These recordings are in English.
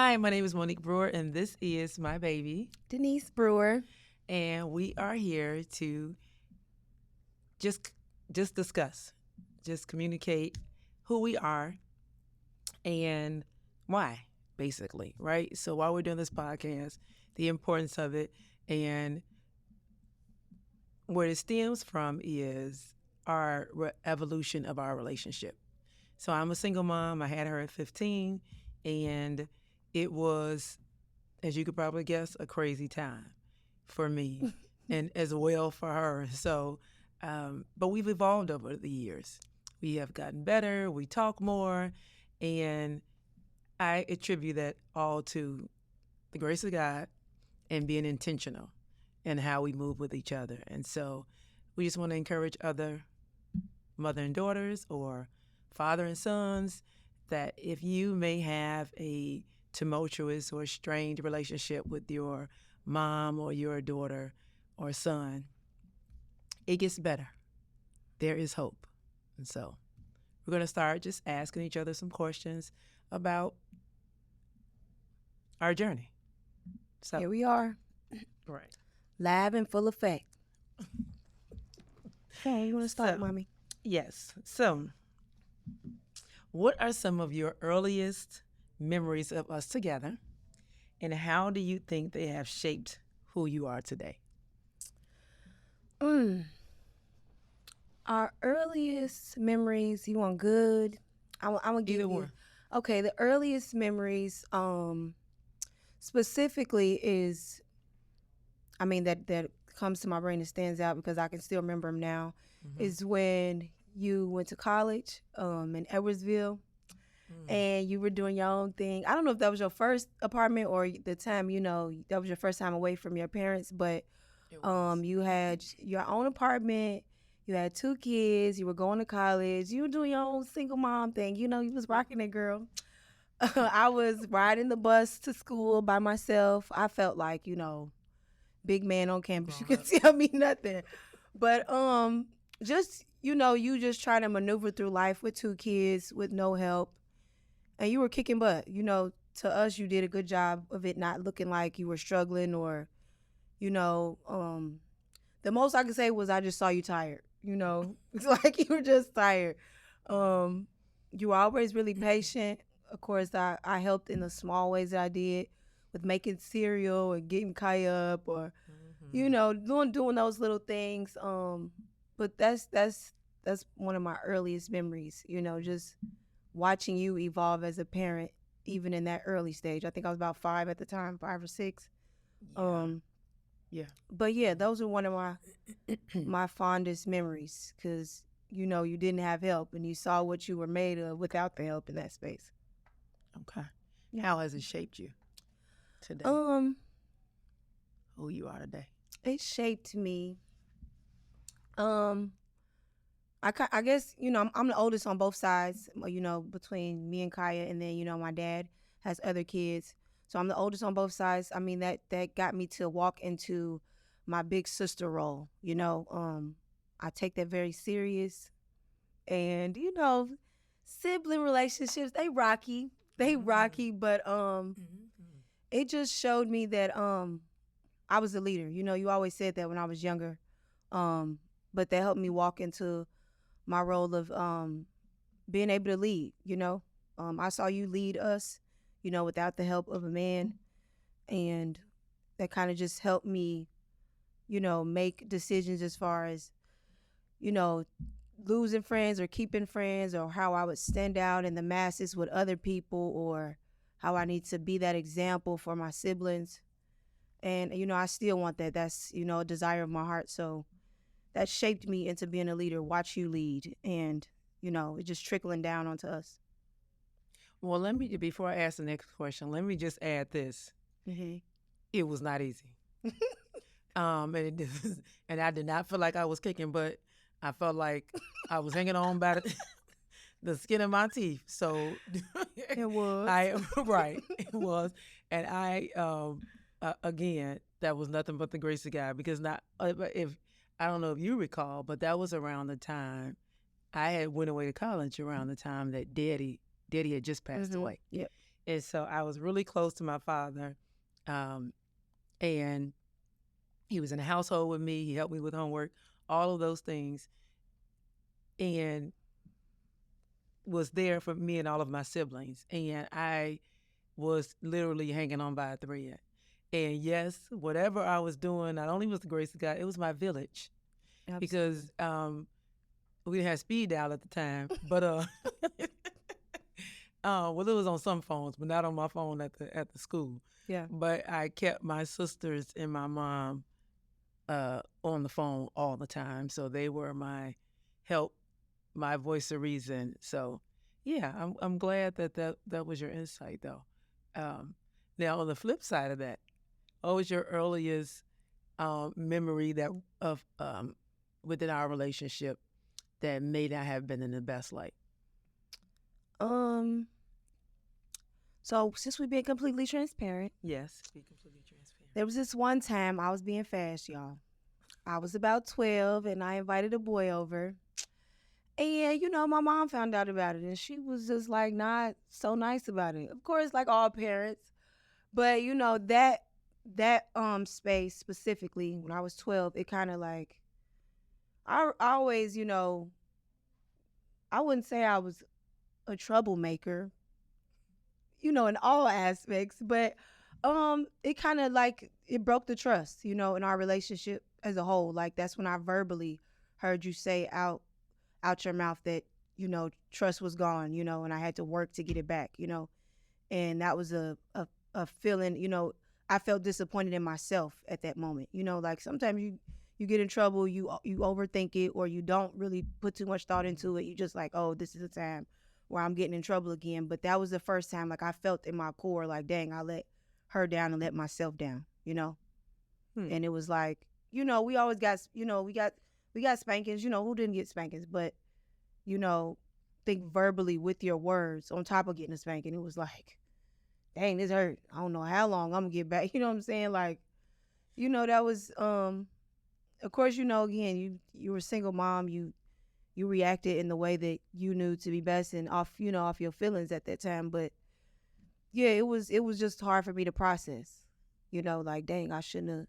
Hi, my name is Monique Brewer, and this is my baby. Denise Brewer. And we are here to just just discuss, just communicate who we are and why, basically, right? So while we're doing this podcast, the importance of it and where it stems from is our evolution of our relationship. So I'm a single mom. I had her at 15, and it was, as you could probably guess, a crazy time for me and as well for her. So, but we've evolved over the years. We have gotten better. We talk more, and I attribute that all to the grace of God and being intentional in how we move with each other. And so we just want to encourage other mother and daughters or father and sons that if you may have a tumultuous or strained relationship with your mom or your daughter or son, it gets better. There is hope. And so we're going to start just asking each other some questions about our journey. So Here we are, right. live and full effect. Okay, you want to start, So- Mommy? Yes. So what are some of your earliest memories of us together, and how do you think they have shaped who you are today? Our earliest memories, you want good? I'm gonna give Either you. one. Okay, the earliest memories, specifically is, that comes to my brain and stands out because I can still remember them now, is when you went to college, in Edwardsville, and you were doing your own thing. I don't know if that was your first apartment or the time, that was your first time away from your parents, but you had your own apartment, you had 2 kids, you were going to college, you were doing your own single mom thing. You was rocking it, girl. I was riding the bus to school by myself. I felt like, big man on campus. You could tell me nothing. But just, you just trying to maneuver through life with 2 kids with no help. And you were kicking butt. To us, you did a good job of it not looking like you were struggling or, the most I could say was I just saw you tired. It's like you were just tired. You were always really patient. Of course, I helped in the small ways that I did with making cereal and getting Kaya up or, doing those little things. But that's one of my earliest memories, just watching you evolve as a parent, even in that early stage. I think I was about 5 at the time, 5 or 6. Yeah. But yeah, those are one of my fondest memories because, you didn't have help and you saw what you were made of without the help in that space. Okay. Yeah. How has it shaped you today? Who you are today? It shaped me. I guess, I'm the oldest on both sides, between me and Kaya, and then, my dad has other kids. So I'm the oldest on both sides. I mean, that got me to walk into my big sister role, I take that very serious. And, sibling relationships, they rocky. But it just showed me that I was a leader. You always said that when I was younger. But that helped me walk into my role of being able to lead, I saw you lead us, without the help of a man. And that kind of just helped me, make decisions as far as, losing friends or keeping friends or how I would stand out in the masses with other people or how I need to be that example for my siblings. And, I still want that. That's, a desire of my heart. So that shaped me into being a leader, watch you lead. And, it's just trickling down onto us. Well, before I ask the next question, let me just add this. Mm-hmm. It was not easy. And I did not feel like I was kicking, but I felt like I was hanging on by the skin of my teeth. So It was. Right, it was. And again, that was nothing but the grace of God because if I don't know if you recall, but that was around the time I had went away to college around the time that Daddy had just passed away. Yep. And so I was really close to my father. Um, and he was in the household with me. He helped me with homework, all of those things, and was there for me and all of my siblings. And I was literally hanging on by a thread. And yes, whatever I was doing, not only was the grace of God, it was my village. Absolutely. Because we didn't have speed dial at the time, but well, it was on some phones, but not on my phone at the school. Yeah. But I kept my sisters and my mom on the phone all the time, so they were my help, my voice of reason. So, yeah, I'm glad that was your insight, though. Now, on the flip side of that, what was your earliest memory that of within our relationship that may not have been in the best light? So since we've been completely transparent, Yes, be completely transparent. there was this one time I was being fast, y'all. I was about 12 and I invited a boy over. And, my mom found out about it and she was just like not so nice about it. Of course, like all parents. But, that space specifically, when I was 12, it kind of like, I always, I wouldn't say I was a troublemaker, in all aspects, but it kind of like it broke the trust, in our relationship as a whole. Like that's when I verbally heard you say out your mouth that, trust was gone, and I had to work to get it back, and that was a feeling, I felt disappointed in myself at that moment. Like sometimes you get in trouble, you overthink it, or you don't really put too much thought into it. You just like, oh, this is the time where I'm getting in trouble again. But that was the first time like I felt in my core like, dang, I let her down and let myself down, And it was like, we always got, we got spankings, who didn't get spankings, but think verbally with your words on top of getting a spanking. It was like, dang, this hurt. I don't know how long I'm gonna get back. You know what I'm saying? Like, that was of course, again, you were a single mom, you reacted in the way that you knew to be best and off your feelings at that time. But yeah, it was just hard for me to process. Like dang, I shouldn't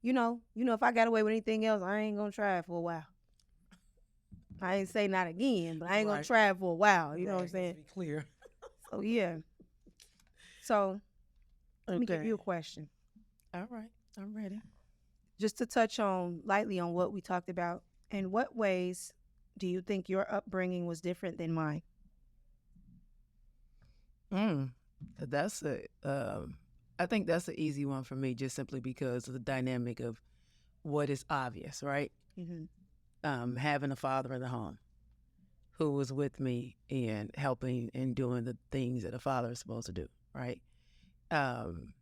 have if I got away with anything else, I ain't gonna try it for a while. I ain't say not again, but I ain't gonna try it for a while. You know what I'm saying? To be clear. So yeah. So let me give you a question. All right, I'm ready. Just to touch on lightly on what we talked about, in what ways do you think your upbringing was different than mine? That's I think that's an easy one for me, just simply because of the dynamic of what is obvious, right? Mm-hmm. Having a father in the home who was with me and helping and doing the things that a father is supposed to do, right? And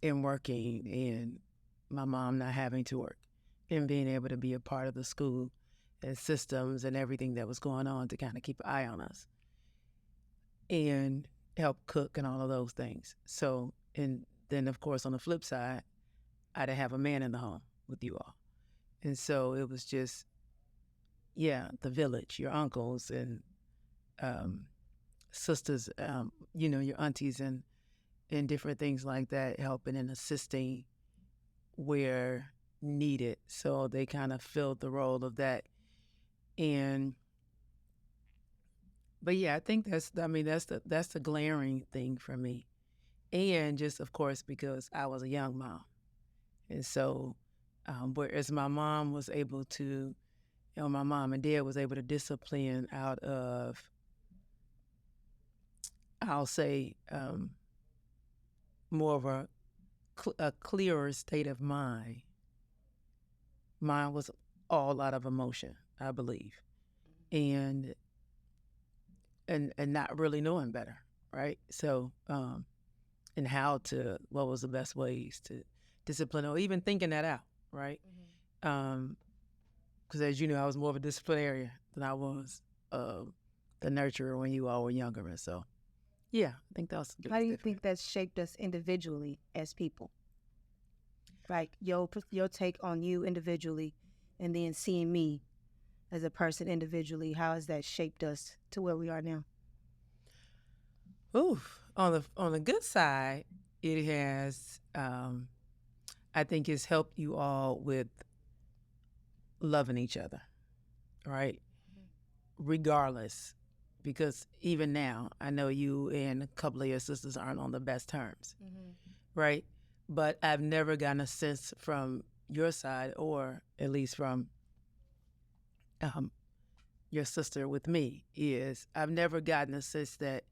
working, and my mom not having to work, and being able to be a part of the school and systems and everything that was going on to kind of keep an eye on us and help cook and all of those things. So, and then of course on the flip side, I didn't have a man in the home with you all. And so it was just, the village, your uncles and sisters, your aunties and different things like that, helping and assisting where needed. So they kind of filled the role of that. But yeah, I think that's the glaring thing for me. And just, of course, because I was a young mom. And so, whereas my mom was able to, my mom and dad was able to discipline out of, I'll say, more of a clearer state of mind. Mine was all out of emotion, I believe, and not really knowing better, right? So, and what was the best ways to discipline, or even thinking that out, right? Because as you know, I was more of a disciplinarian than I was the nurturer when you all were younger, and so. Yeah, I think that was. How do you think that shaped us individually as people? Like your take on you individually, and then seeing me as a person individually. How has that shaped us to where we are now? Oof. On the good side, it has. I think it's helped you all with loving each other, right? Regardless, because even now, I know you and a couple of your sisters aren't on the best terms, right? But I've never gotten a sense from your side, or at least from um, your sister with me, is I've never gotten a sense that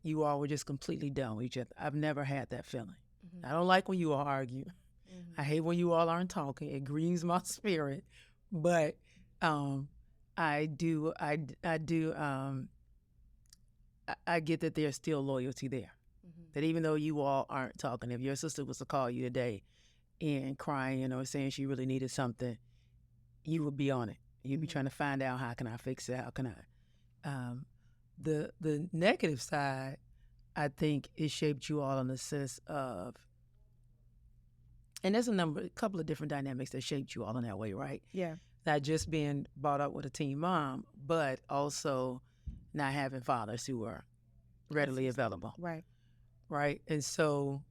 you all were just completely done with each other. I've never had that feeling. I don't like when you all argue. I hate when you all aren't talking. It grieves my spirit. But I do I get that there's still loyalty there. That even though you all aren't talking, if your sister was to call you today and crying or saying she really needed something, you would be on it. You'd be trying to find out, how can I fix it? How can I? The negative side, I think, it shaped you all in the sense of, and there's a couple of different dynamics that shaped you all in that way, right? Yeah. Not just being brought up with a teen mom, but also not having fathers who are readily available. Right. Right. And so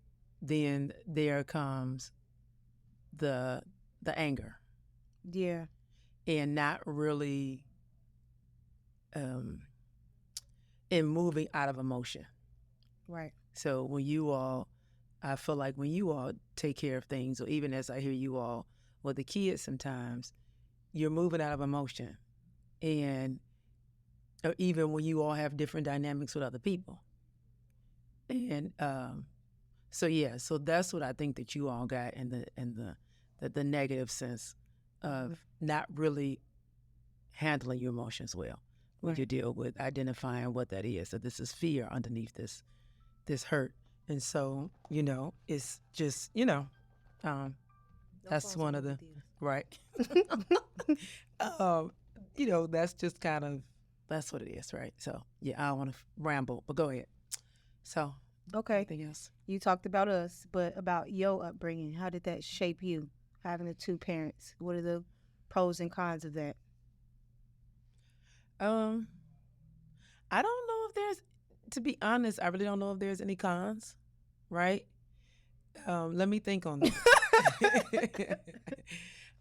then there comes the anger. Yeah. And not really in moving out of emotion. Right. So I feel like when you all take care of things, or even as I hear you all with the kids sometimes, you're moving out of emotion. And or even when you all have different dynamics with other people. And so that's what I think that you all got in the negative sense of not really handling your emotions well when you deal with identifying what that is. That this is fear underneath this hurt. And so, it's just, that's one of the, right. That's just kind of, that's what it is, right? So, yeah, I don't want to ramble, but go ahead. So, okay. Anything else? You talked about us, but about your upbringing. How did that shape you, having the two parents? What are the pros and cons of that? I don't know if there's, to be honest, I really don't know if there's any cons, right? Let me think on that.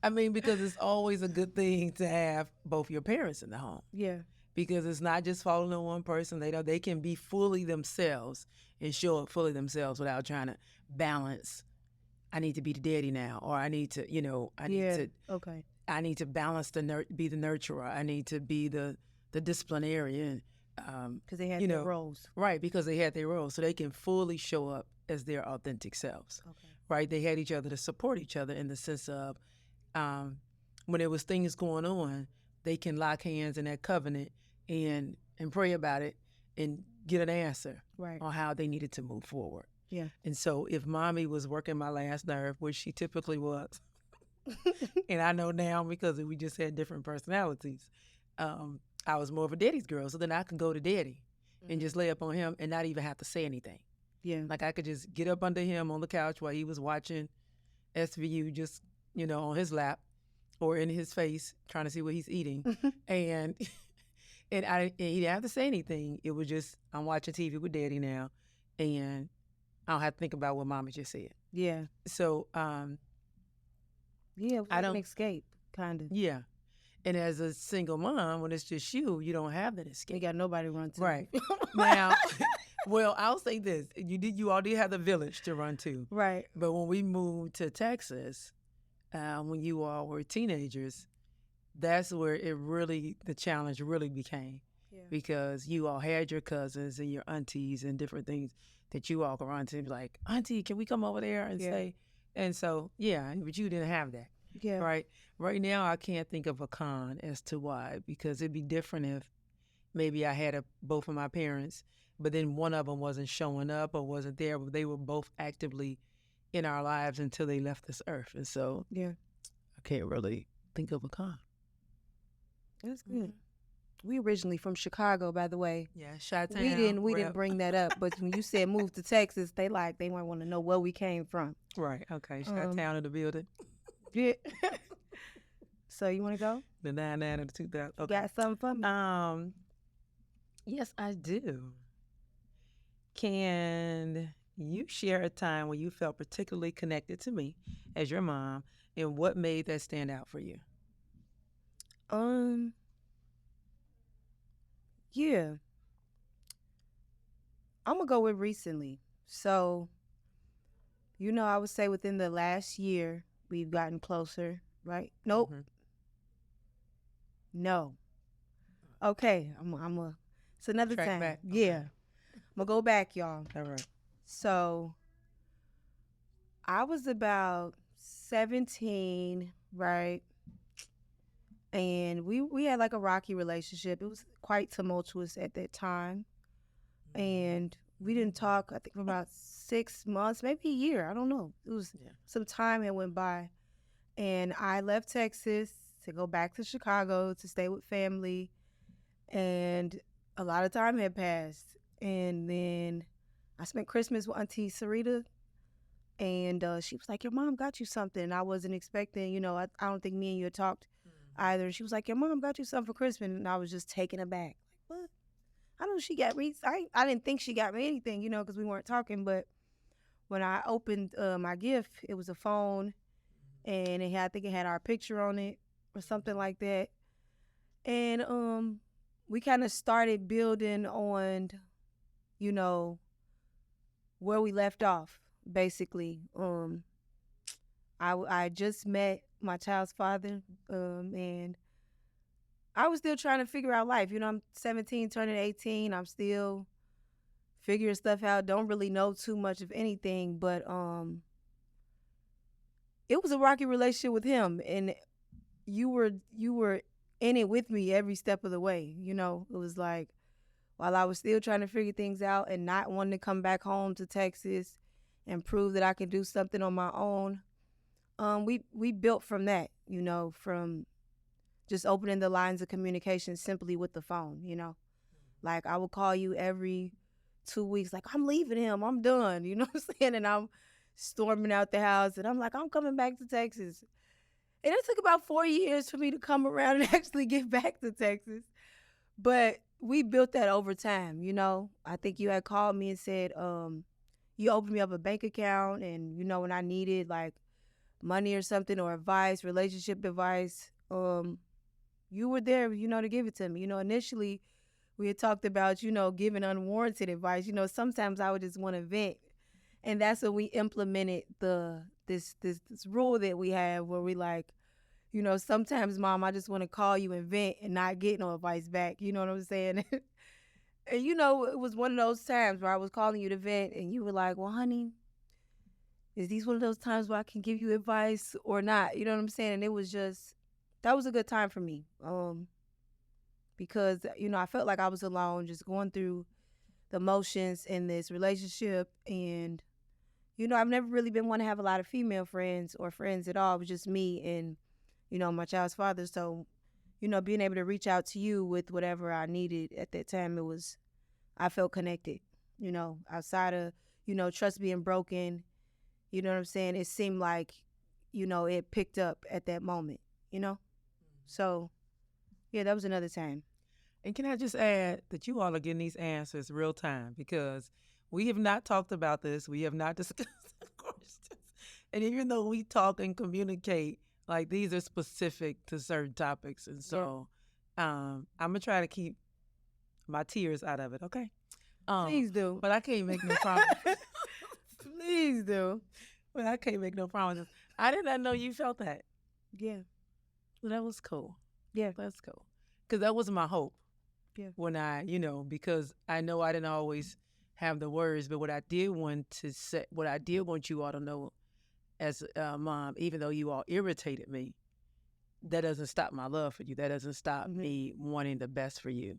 I mean, because it's always a good thing to have both your parents in the home. Yeah. Because it's not just falling on one person. They can be fully themselves and show up fully themselves without trying to balance. I need to be the daddy now, or I need to, Okay. I need to balance be the nurturer. I need to be the disciplinarian. Because they had their roles. Right, because they had their roles. So they can fully show up as their authentic selves. Okay. Right? They had each other to support each other in the sense of when there was things going on, they can lock hands in that covenant and pray about it and get an answer on how they needed to move forward. Yeah. And so if mommy was working my last nerve, which she typically was, and I know now because we just had different personalities, I was more of a daddy's girl. So then I could go to daddy and just lay up on him and not even have to say anything. Yeah. Like I could just get up under him on the couch while he was watching SVU just, on his lap or in his face trying to see what he's eating. and he didn't have to say anything. It was just, I'm watching TV with daddy now and I don't have to think about what mama just said. Yeah. So, it was like an escape, kind of. Yeah. And as a single mom, when it's just you don't have that escape. You got nobody to run to. Right. Now, well, I'll say this. You all did have the village to run to. Right. But when we moved to Texas, when you all were teenagers, that's where the challenge really became. Yeah. Because you all had your cousins and your aunties and different things that you all could run to and be like, Auntie, can we come over there and say? And so, but you didn't have that. Yeah. Right. Right now, I can't think of a con as to why, because it'd be different if maybe I had both of my parents, but then one of them wasn't showing up or wasn't there, but they were both actively in our lives until they left this earth. And so, I can't really think of a con. That's good. Mm-hmm. We originally from Chicago, by the way. Yeah, Chi-Town. We didn't bring that up, but when you said move to Texas, they might want to know where we came from. Right. Okay. Chi-Town in the building. Yeah. So you want to go? The 99 and the 2000. Okay. Got something for me? Yes, I do. Can you share a time when you felt particularly connected to me as your mom, and what made that stand out for you? Um, yeah, I'm gonna go with recently. So, I would say within the last year, we've gotten closer, right? Nope, Hmm. no. Okay, it's another Track time. back. Yeah, Okay. I'm gonna go back, y'all. All right. So, I was about 17, right? And we had like a rocky relationship. It was quite tumultuous at that time. And we didn't talk, I think, for about 6 months, maybe a year. I don't know. It was Yeah. some time that went by. And I left Texas to go back to Chicago to stay with family. And a lot of time had passed. And then I spent Christmas with Auntie Sarita. And she was like, "Your mom got you something." And I wasn't expecting, I don't think me and you had talked either. She was like, "Your mom got you something for Christmas." And I was just taken aback. Like, what? I know she got me. I didn't think she got me anything, because we weren't talking. But when I opened my gift, it was a phone, and I think it had our picture on it or something like that. And we kind of started building on, you know, where we left off. Basically, I just met my child's father, and I was still trying to figure out life. I'm 17, turning 18. I'm still figuring stuff out. Don't really know too much of anything, but it was a rocky relationship with him, and you were in it with me every step of the way. It was like while I was still trying to figure things out and not wanting to come back home to Texas and prove that I can do something on my own. We built from that, from just opening the lines of communication simply with the phone. Like I would call you every 2 weeks, like, "I'm leaving him, I'm done." You know what I'm saying? And I'm storming out the house, and I'm like, "I'm coming back to Texas." And it took about 4 years for me to come around and actually get back to Texas. But we built that over time. I think you had called me and said, you opened me up a bank account, and when I needed like money or something, or advice, relationship advice, you were there, to give it to me. Initially we had talked about, giving unwarranted advice. Sometimes I would just want to vent. And that's when we implemented this rule that we have where we like, sometimes, Mom, I just want to call you and vent and not get no advice back. You know what I'm saying? And it was one of those times where I was calling you to vent, and you were like, "Well, honey, is these one of those times where I can give you advice or not?" You know what I'm saying? And it was just, that was a good time for me. Because, I felt like I was alone, just going through the motions in this relationship. And, I've never really been one to have a lot of female friends or friends at all. It was just me and, my child's father. So, being able to reach out to you with whatever I needed at that time, I felt connected, outside of, trust being broken. You know what I'm saying? It seemed like, it picked up at that moment, you know? So, yeah, that was another time. And can I just add that you all are getting these answers real time, because we have not talked about this. We have not discussed questions. And even though we talk and communicate, like these are specific to certain topics. And so I'm going to try to keep my tears out of it, okay? Please do. But I can't make no promises. Please do. But I can't make no promises. I did not know you felt that. Yeah. Well, that was cool. Yeah. That's cool. Because that was my hope. Yeah. When because I know I didn't always have the words, but what I did want to say, what I did want you all to know as a mom, even though you all irritated me, that doesn't stop my love for you. That doesn't stop me wanting the best for you.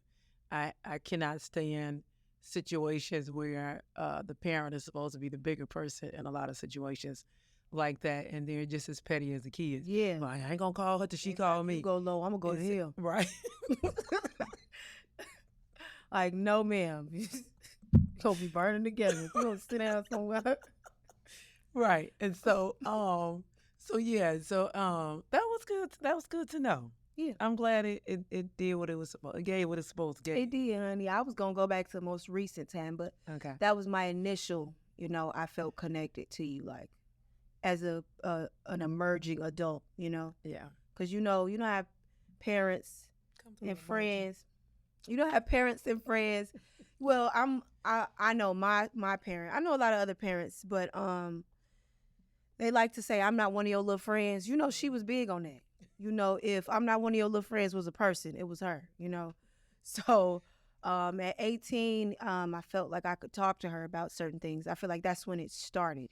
I cannot stand situations where the parent is supposed to be the bigger person in a lot of situations like that, and they're just as petty as the kids. Yeah. Like, I ain't gonna call her till she call me. You go low, I'm gonna go to hell. Right. Like, no, ma'am. You'll be burning together. You gonna sit down somewhere. Right. And so that was good. That was good to know. Yeah. I'm glad it did what it was supposed. It gave what it's supposed to get. It did, honey. I was gonna go back to the most recent time, but Okay. that was my initial. I felt connected to you, like as an emerging adult. Yeah. Because you don't have parents and friends. You don't have parents and friends. Well, I know my parent. I know a lot of other parents, but they like to say I'm not one of your little friends. She was big on that. If I'm not one of your little friends was a person, it was her. So at 18, I felt like I could talk to her about certain things. I feel like that's when it started.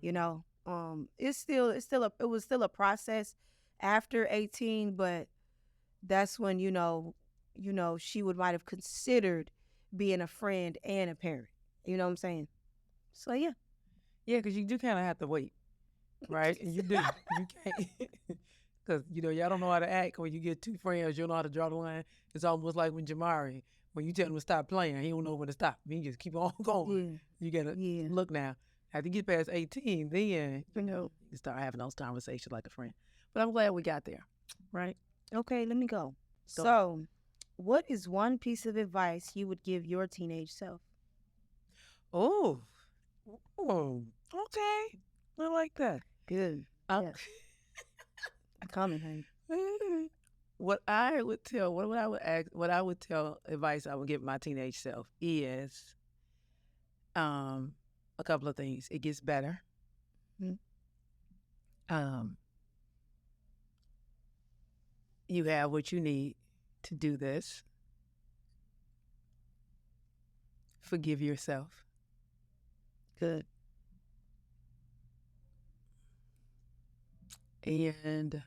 It was still a process after 18, but that's when she might have considered being a friend and a parent. You know what I'm saying? So yeah. Yeah, because you do kind of have to wait, right? And you do. You can't. Because, y'all don't know how to act when you get two friends. You don't know how to draw the line. It's almost like when Jamari, when you tell him to stop playing, he don't know when to stop. He just keep on going. Yeah. You got to look now. After you get past 18, then you start having those conversations like a friend. But I'm glad we got there, right? Okay, let me go. So, what is one piece of advice you would give your teenage self? Oh, okay. I like that. Good. Yeah. Comment, honey. What I would tell advice I would give my teenage self is a couple of things. It gets better. Mm-hmm. You have what you need to do this. Forgive yourself. Good. And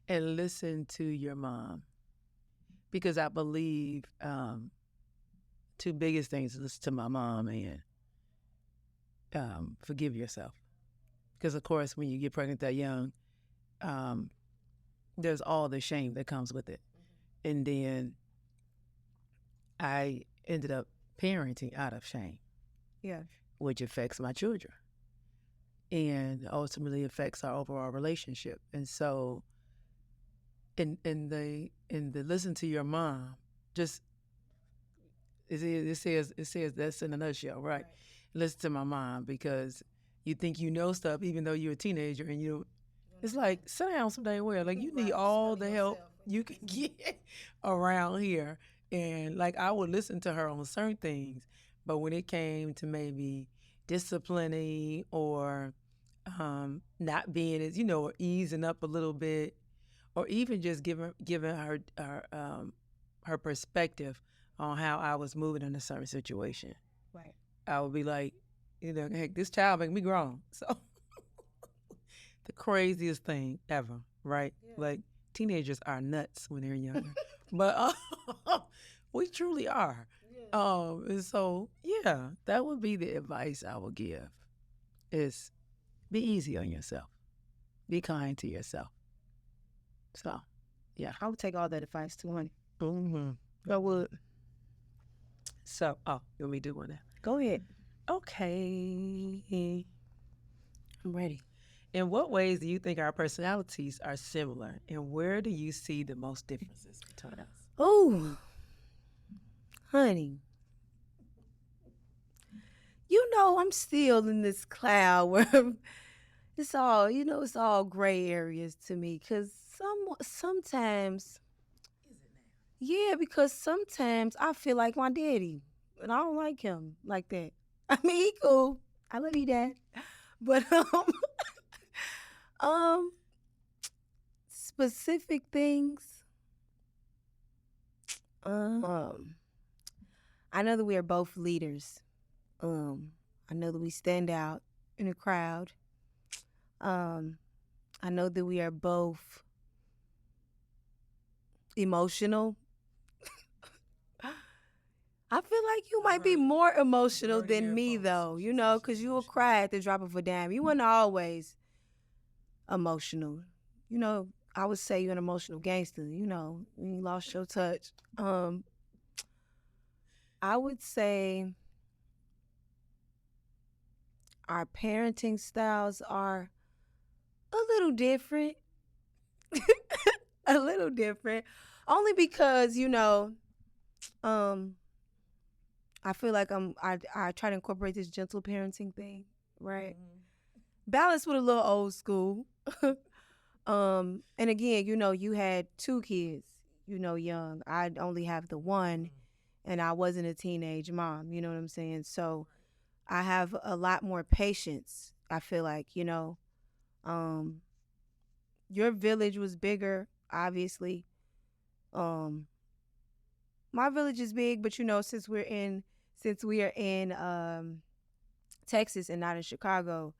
listen to your mom. Because I believe two biggest things: listen to my mom and forgive yourself. Because of course, when you get pregnant that young, there's all the shame that comes with it. And then I ended up parenting out of shame. Yeah. Which affects my children. And ultimately affects our overall relationship. And so in the listen to your mom, just it says that's in a nutshell, right? Listen to my mom, because you think you know stuff even though you're a teenager, and it's like, sit down someday where like you need all the help you can get around here. And like I would listen to her on certain things, but when it came to maybe disciplining or not being as or easing up a little bit, or even just giving her perspective on how I was moving in a certain situation. Right. I would be like, heck, this child make me grown. So the craziest thing ever, right? Yeah. Like teenagers are nuts when they're younger, but we truly are. Yeah. And so yeah, that would be the advice I would give: is be easy on yourself, be kind to yourself. So yeah, I would take all that advice too, honey. Mm-hmm. I would. So, you want me to do one now? Go ahead. Okay. I'm ready. In what ways do you think our personalities are similar, and where do you see the most differences between us? Oh, honey. I'm still in this cloud where it's all gray areas to me, because sometimes, yeah, because sometimes I feel like my daddy, and I don't like him like that. I mean, he cool. I love you, Dad. But specific things. I know that we are both leaders. I know that we stand out in a crowd. I know that we are both emotional. I feel like you might be more emotional than me, though, because you will cry at the drop of a dime. You weren't always emotional. I would say you're an emotional gangster, when you lost your touch. I would say our parenting styles are little different. A little different. Only because, I feel like I try to incorporate this gentle parenting thing, right? Balanced with a little old school. And again, you had two kids, young. I only have the one, and I wasn't a teenage mom, you know what I'm saying? So I have a lot more patience, I feel like, Um your village was bigger, obviously. Um my village is big, but since we are in Texas and not in Chicago,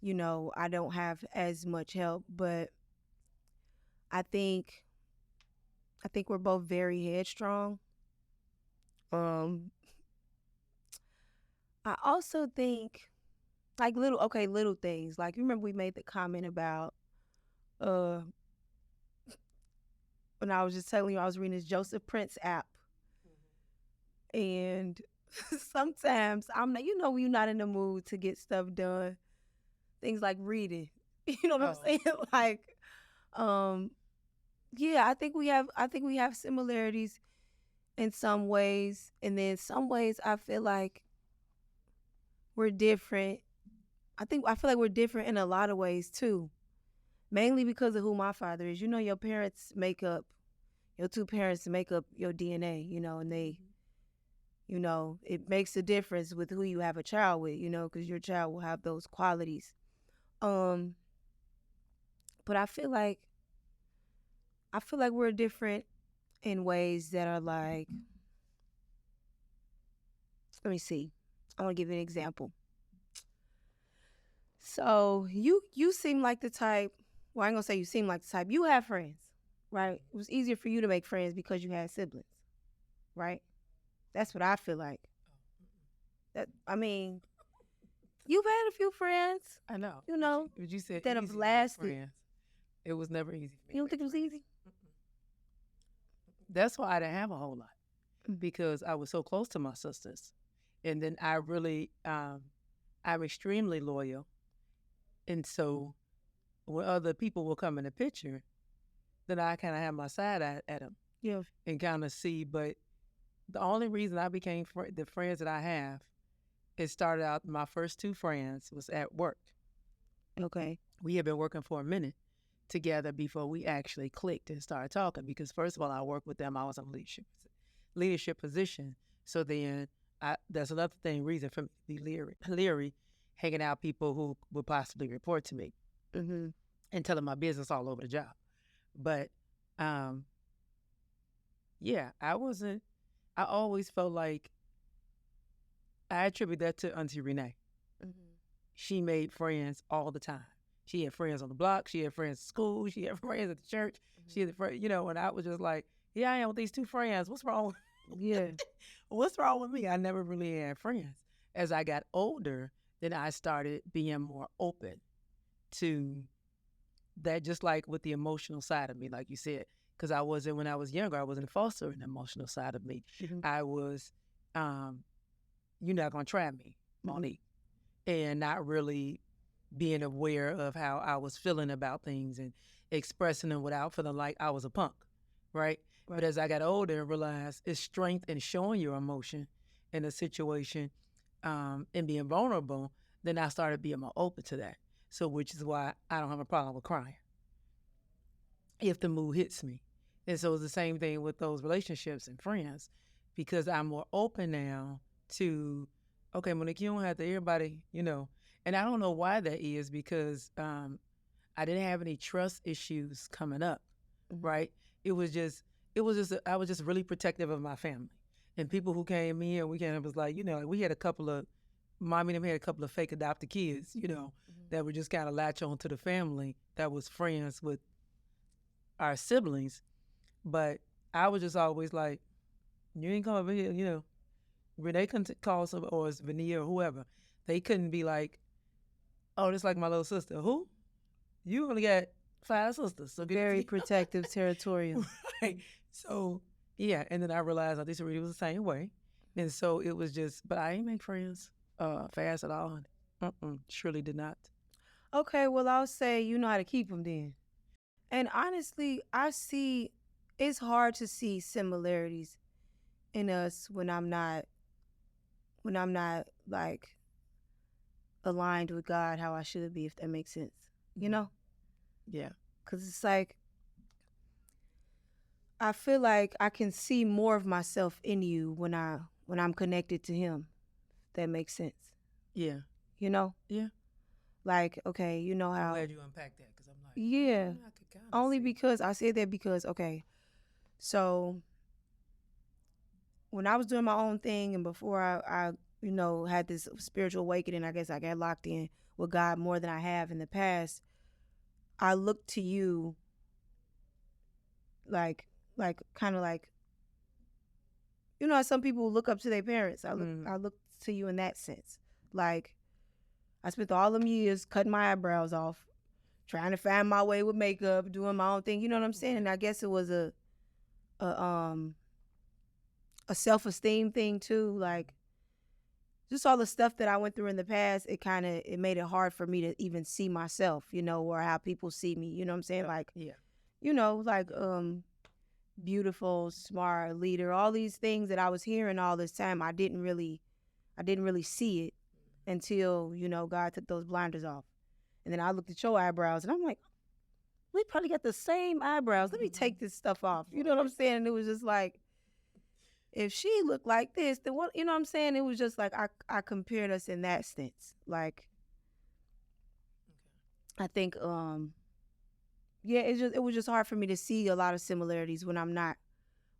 I don't have as much help, but I think we're both very headstrong. Um I also think like little things. Like you remember we made the comment about uh when I was just telling you I was reading this Joseph Prince app, and sometimes I'm not, when you're not in the mood to get stuff done, things like reading. You know what I'm saying? Like, yeah, I think we have similarities in some ways, and then some ways I feel like we're different. I feel like we're different in a lot of ways too. Mainly because of who my father is. Your two parents make up your DNA, and it makes a difference with who you have a child with, because your child will have those qualities. Um, but I feel like we're different in ways that are like, let me see. I want to give you an example. So you seem like the type. Well, I ain't gonna say you seem like the type. You have friends, right? It was easier for you to make friends because you had siblings, right? That's what I feel like. You've had a few friends. I know. But you said that have lasted. It was never easy for me. You don't think it was easy? That's why I didn't have a whole lot, because I was so close to my sisters, and then I really, I'm extremely loyal, and so when other people will come in the picture, then I kind of have my side at them, yeah, and kind of see. But the only reason I became the friends that I have, it started out. My first two friends was at work. Okay, we had been working for a minute together before we actually clicked and started talking. Because first of all, I worked with them. I was in a leadership position. So then that's another reason for me to be leery, hanging out people who would possibly report to me and telling my business all over the job. But yeah, I always felt like I attribute that to Auntie Renee. She made friends all the time. She had friends on the block. She had friends at school. She had friends at the church. She had friends, and I was just like, yeah, I am with these two friends. What's wrong? What's wrong with me? I never really had friends. As I got older, then I started being more open to that, just like with the emotional side of me, like you said, because when I was younger, I wasn't fostering the emotional side of me. I was, you're not going to try me, Monique, and not really being aware of how I was feeling about things and expressing them without feeling like I was a punk, right? But as I got older and realized it's strength in showing your emotion in a situation and being vulnerable, then I started being more open to that. So which is why I don't have a problem with crying if the mood hits me. And so it's the same thing with those relationships and friends, because I'm more open now to, okay, Monique, you don't have to everybody, and I don't know why that is, because I didn't have any trust issues coming up, right? I was just really protective of my family. And people who came in, was like, we had a couple of, mommy and them had a couple of fake adopted kids, that would just kind of latch on to the family that was friends with our siblings. But I was just always like, you ain't come over here, Renee couldn't call some, or it's Vania or whoever. They couldn't be like, oh, this like my little sister. Who? You only got 5 sisters. So very protective, territorial. Right. So, yeah. And then I realized Auntie Sarita was the same way. And so it was just, but I ain't make friends fast at all. Surely did not. Okay, well, I'll say you know how to keep them then. And honestly, I see it's hard to see similarities in us when I'm not like aligned with God how I should be, if that makes sense. You know? Yeah. Cuz it's like I feel like I can see more of myself in you when I'm connected to him. If that makes sense. Yeah. You know? Yeah. Like, okay, you know I'm how glad you unpacked that because I'm like, yeah. I could kind of Only see. because I say that because okay, so when I was doing my own thing and before I you know had this spiritual awakening, I guess I got locked in with God more than I have in the past. I looked to you like kind of like you know how some people look up to their parents. I look to you in that sense. Like I spent all them years cutting my eyebrows off, trying to find my way with makeup, doing my own thing. You know what I'm saying? And I guess it was a um a self-esteem thing too, like just all the stuff that I went through in the past. It made it hard for me to even see myself, you know, or how people see me. You know what I'm saying? Like, Yeah. you know, like beautiful, smart, leader, all these things that I was hearing all this time. I didn't really see it until you know God took those blinders off, and then I looked at your eyebrows, and I'm like, we probably got the same eyebrows. Let me take this stuff off. You know what I'm saying? And it was just like, if she looked like this, then what? You know what I'm saying? It was just like I compared us in that sense. Like, I think yeah, it was just hard for me to see a lot of similarities when I'm not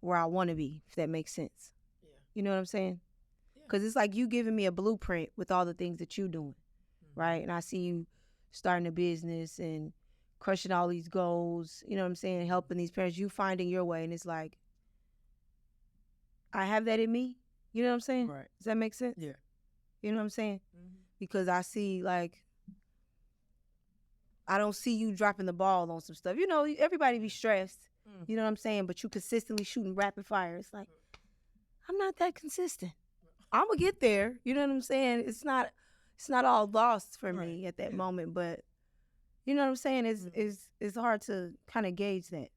where I want to be. If that makes sense. Yeah. You know what I'm saying? Yeah. Because it's like you giving me a blueprint with all the things that you doing, right? And I see you starting a business and crushing all these goals. You know what I'm saying? Helping these parents. You finding your way, and it's like I have that in me. You know what I'm saying? Right. Does that make sense? Yeah. You know what I'm saying? Because I see like I don't see you dropping the ball on some stuff. You know, everybody be stressed. You know what I'm saying? But you consistently shooting rapid fire. It's like I'm not that consistent. I'm gonna get there. You know what I'm saying? It's not all lost for me at that moment. But you know what I'm saying? It's hard to kind of gauge that.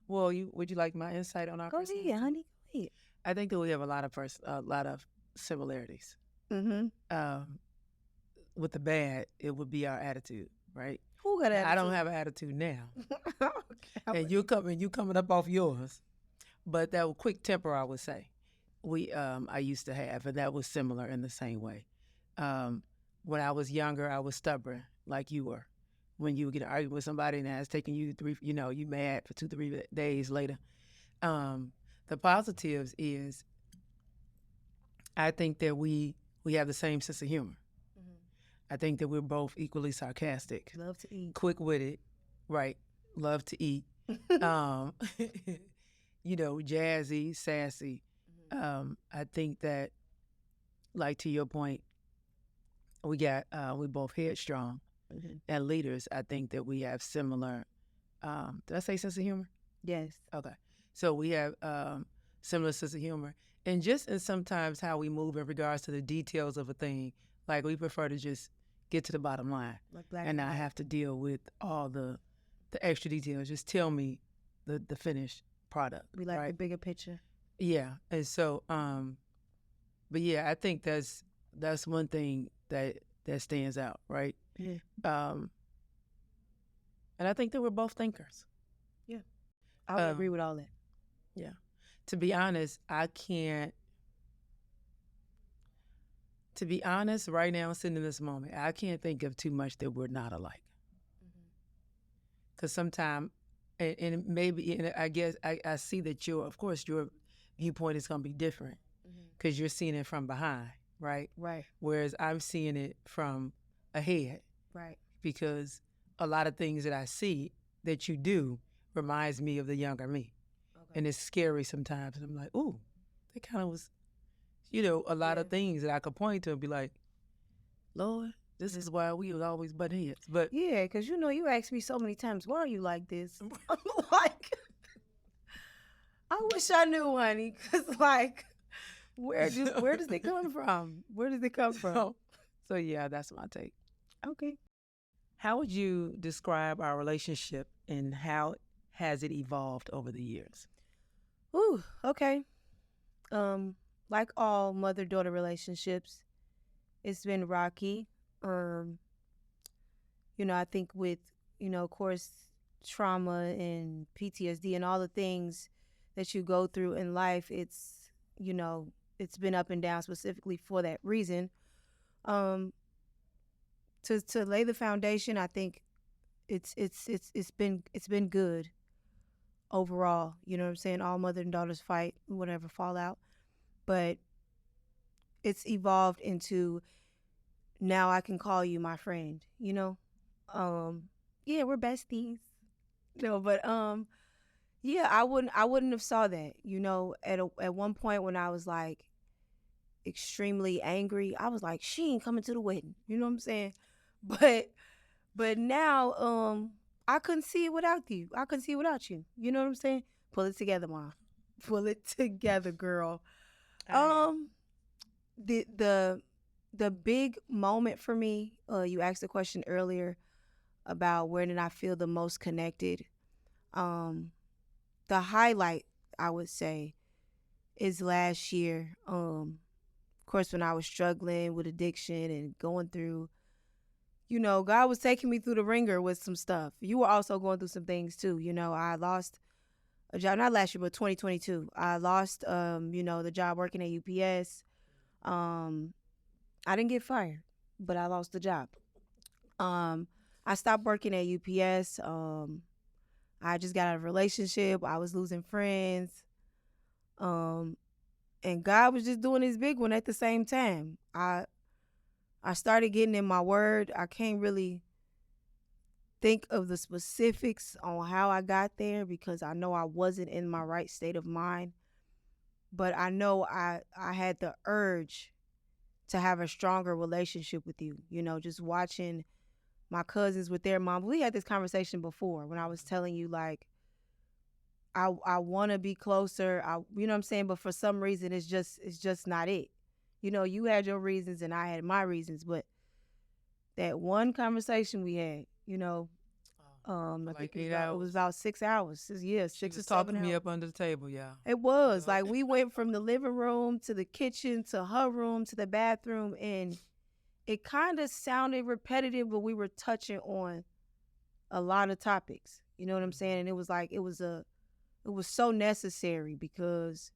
Well, would you like my insight on our Go personality? ahead, honey. Go ahead. I think that we have a lot of similarities. With the bad, it would be our attitude, right? Who got attitude? I don't have an attitude now, Okay. and you coming up off yours, but that quick temper, I would say, I used to have, and that was similar in the same way. When I was younger, I was stubborn, like you were. When you would get arguing with somebody and it's taking you you mad for 2-3 days later. The positives is, I think that we have the same sense of humor. I think that we're both equally sarcastic. Love to eat. Quick-witted, right? Love to eat. You know, jazzy, sassy. I think that, like to your point, we both headstrong and leaders. I think that we have similar. Did I say sense of humor? Yes. Okay. So we have similar sense of humor, and just in sometimes how we move in regards to the details of a thing. Like we prefer to just get to the bottom line, Like and not have to deal with all the extra details. Just tell me the finished product. We like right? the bigger picture. Yeah, and so, but yeah, I think that's one thing that stands out, right? Yeah. And I think that we're both thinkers. Yeah, I would agree with all that. Yeah, to be honest, I can't. To be honest, right now, sitting in this moment, I can't think of too much that we're not alike. Because sometimes, and maybe, and I guess I see that of course, your viewpoint is going to be different because you're seeing it from behind, right? Right. Whereas I'm seeing it from ahead. Right. Because a lot of things that I see that you do reminds me of the younger me. Okay. And it's scary sometimes. I'm like, ooh, that kind of was, a lot of things that I could point to and be like, Lord, this is why we would always butt heads. But yeah, because you asked me so many times, why are you like this? I'm like, I wish I knew, honey, because like, where does it come from? Where does it come from? So yeah, that's my take. Okay. How would you describe our relationship and how has it evolved over the years? Ooh, okay. Um, like all mother-daughter relationships, it's been rocky. Um, I think with, of course, trauma and PTSD and all the things that you go through in life, you know, it's been up and down specifically for that reason. Um, to lay the foundation, I think it's been good overall. You know what I'm saying? All mother and daughters fight, whatever fallout, but it's evolved into now I can call you my friend. Um, yeah, we're besties. No, but yeah, I wouldn't have saw that. At one point when I was like extremely angry, I was like, she ain't coming to the wedding. You know what I'm saying? But now, I couldn't see it without you. I couldn't see it without you. You know what I'm saying? Pull it together, mom. Pull it together, girl. Um, the the the big moment for me. You asked the question earlier about where did I feel the most connected. Um, the highlight I would say is last year. Of course, when I was struggling with addiction and going through, God was taking me through the ringer with some stuff. You were also going through some things too. I lost a job, not last year, but 2022. I lost, the job working at UPS. Um, I didn't get fired, but I lost the job. Um, I stopped working at UPS. I just got out of a relationship. I was losing friends. Um, and God was just doing his big one at the same time. I started getting in my word. I can't really think of the specifics on how I got there because I know I wasn't in my right state of mind. But I know I had the urge to have a stronger relationship with you. Just watching my cousins with their mom. We had this conversation before when I was telling you like I want to be closer. You know what I'm saying? But for some reason it's just not it. You had your reasons and I had my reasons, but that one conversation we had, I think Like it was 8 hours. it was about 6 hours. Yeah, She 6 or was 7 talking me hours. up under the table, yeah. It was like we went from the living room to the kitchen to her room to the bathroom, and it kind of sounded repetitive, but we were touching on a lot of topics. You know what I'm saying? And it was like it was so necessary because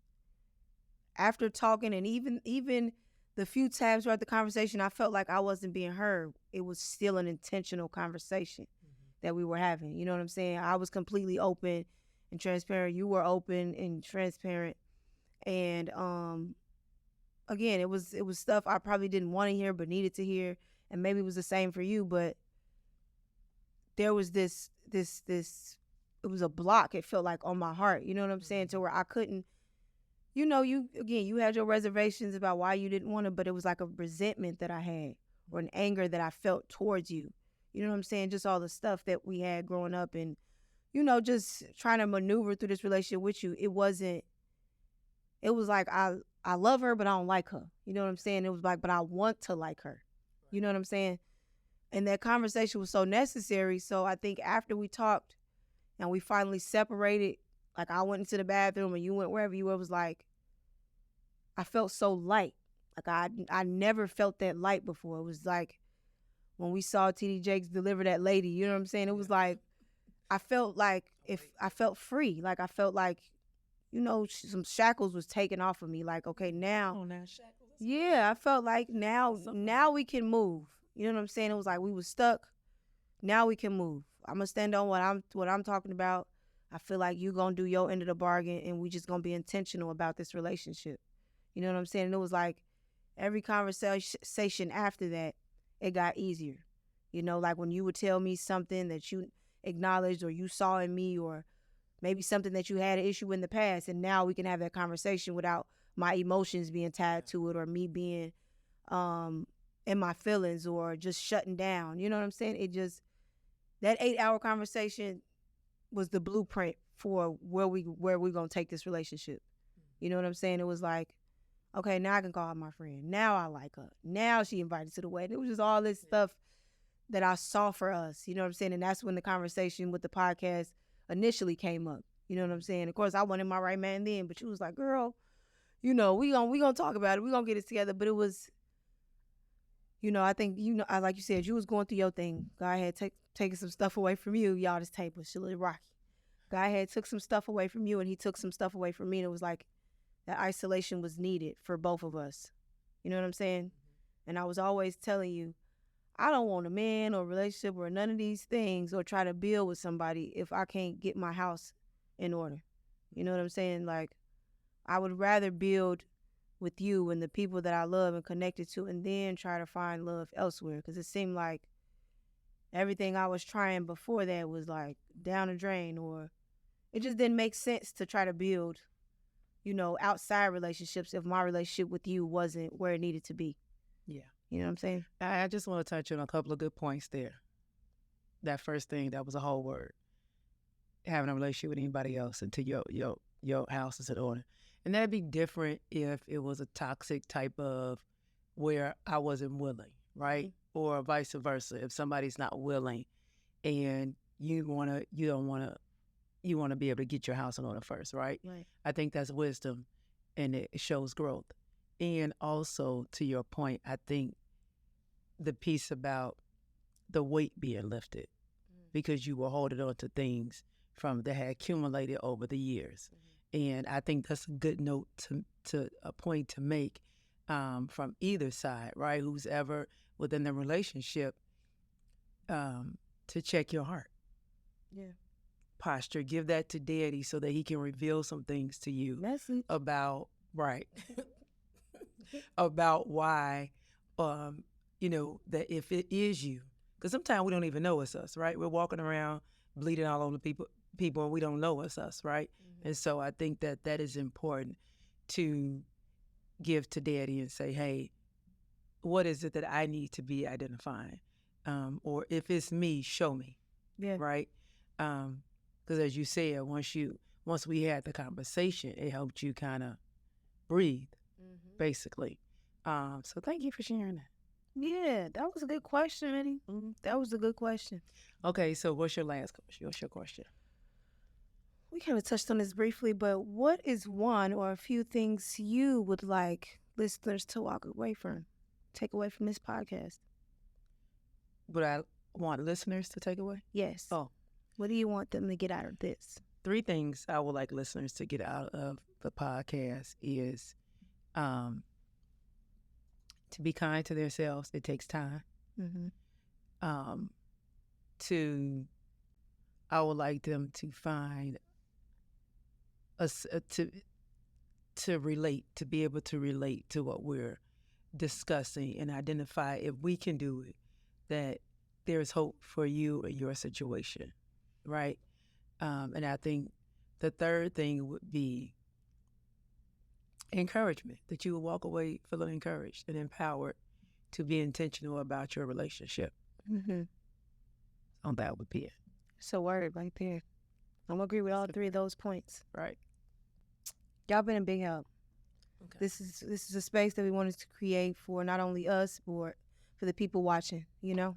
after talking and even the few times throughout the conversation I felt like I wasn't being heard, it was still an intentional conversation that we were having. You know what I'm saying? I was completely open and transparent. You were open and transparent. And again, it was stuff I probably didn't want to hear but needed to hear. And maybe it was the same for you, but there was this it was a block, it felt like, on my heart. You know what I'm saying? To where I couldn't, you had your reservations about why you didn't want to, but it was like a resentment that I had or an anger that I felt towards you. You know what I'm saying? Just all the stuff that we had growing up and, just trying to maneuver through this relationship with you. It was like I love her, but I don't like her. You know what I'm saying? It was like, but I want to like her. You know what I'm saying? And that conversation was so necessary. So I think after we talked and we finally separated, like I went into the bathroom and you went wherever you were, it was like, I felt so light. Like I never felt that light before. It was like when we saw TD Jakes deliver that lady, you know what I'm saying? It was like, I felt like I felt free. Like I felt like, some shackles was taken off of me. Like, okay, now. Oh, now shackles. Yeah, I felt like now we can move. You know what I'm saying? It was like we was stuck. Now we can move. I'm gonna stand on what I'm talking about. I feel like you gonna do your end of the bargain, and we just gonna be intentional about this relationship. You know what I'm saying? And it was like every conversation after that, it got easier. Like when you would tell me something that you acknowledged or you saw in me, or maybe something that you had an issue in the past, and now we can have that conversation without my emotions being tied to it or me being in my feelings or just shutting down. You know what I'm saying? That 8-hour conversation was the blueprint for where we're gonna take this relationship. You know what I'm saying? It was like, okay, now I can call her my friend. Now I like her. Now she invited to the wedding. It was just all this stuff that I saw for us. You know what I'm saying? And that's when the conversation with the podcast initially came up. You know what I'm saying? Of course, I wanted my right man then, but you was like, girl, we gonna talk about it. We gonna get it together. But it was, I think, I like you said, you was going through your thing. God had taking some stuff away from you. Y'all, this tape was a little rocky. God had took some stuff away from you, and he took some stuff away from me. And it was like that isolation was needed for both of us. You know what I'm saying? And I was always telling you, I don't want a man or relationship or none of these things or try to build with somebody if I can't get my house in order. You know what I'm saying? Like, I would rather build with you and the people that I love and connected to, and then try to find love elsewhere. Because it seemed like everything I was trying before that was like down the drain, or it just didn't make sense to try to build, outside relationships if my relationship with you wasn't where it needed to be. Yeah. You know what I'm saying? I just want to touch on a couple of good points there. That first thing, that was a whole word. Having a relationship with anybody else until your house is in order. And that'd be different if it was a toxic type of where I wasn't willing, right? Mm-hmm. Or vice versa. If somebody's not willing and you want to be able to get your house in order first, right? Right. I think that's wisdom, and it shows growth. And also, to your point, I think the piece about the weight being lifted because you were holding on to things that had accumulated over the years. Mm-hmm. And I think that's a good note to a point to make from either side, right? Who's ever within the relationship, to check your heart. Yeah. Posture. Give that to Daddy so that he can reveal some things to you. Message. About about why, that if it is you, because sometimes we don't even know it's us, right? We're walking around bleeding all over people and we don't know it's us, right? Mm-hmm. And so I think that is important to give to Daddy and say, hey, what is it that I need to be identifying? Or if it's me, show me, right? Because as you said, once we had the conversation, it helped you kind of breathe. Mm-hmm. Basically. So thank you for sharing that. Yeah, that was a good question, Eddie. Mm-hmm. That was a good question. Okay, so what's your last question? What's your question? We kind of touched on this briefly, but what is one or a few things you would like listeners to take away from this podcast? What I want listeners to take away? Yes. Oh. What do you want them to get out of this? 3 things I would like listeners to get out of the podcast is to be kind to themselves. It takes time. Mm-hmm. I would like them to find to relate, to be able to relate to what we're discussing and identify, if we can do it, that there's hope for you and your situation, right? And I think the third thing would be encouragement, that you will walk away feeling encouraged and empowered to be intentional about your relationship. Mm-hmm. So that would be it. So word right there. I'm going to agree with all 3 of those points. Right. Y'all been a big help. Okay. This is a space that we wanted to create for not only us, but for the people watching, to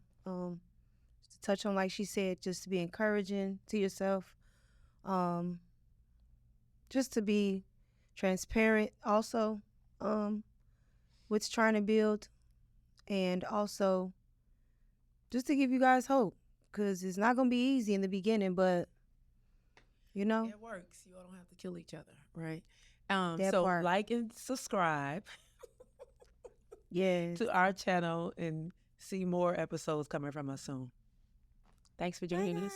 touch on, like she said, just to be encouraging to yourself, just to be transparent also with trying to build, and also just to give you guys hope, because it's not going to be easy in the beginning, but it works. You all don't have to kill each other, right? So part. Like and subscribe to our channel and see more episodes coming from us soon. Thanks for joining us.